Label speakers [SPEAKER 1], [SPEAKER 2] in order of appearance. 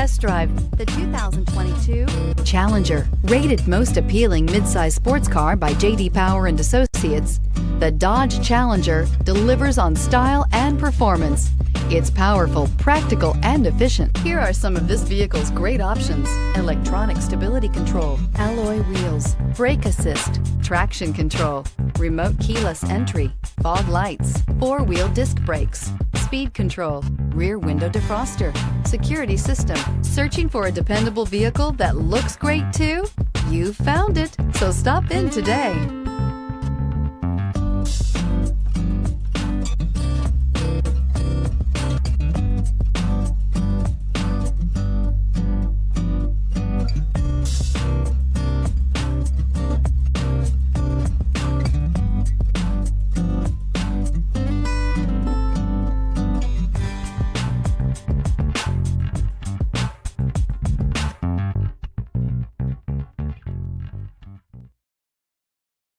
[SPEAKER 1] test drive the 2022 Challenger. Rated most appealing midsize sports car by J.D. Power and Associates, the Dodge Challenger delivers on style and performance. It's powerful, practical, and efficient. Here are some of this vehicle's great options: electronic stability control, alloy wheels, brake assist, traction control, remote keyless entry, fog lights, four-wheel disc brakes, speed control, rear window defroster, security system. Searching for a dependable vehicle that looks great too? You found it, so stop in today.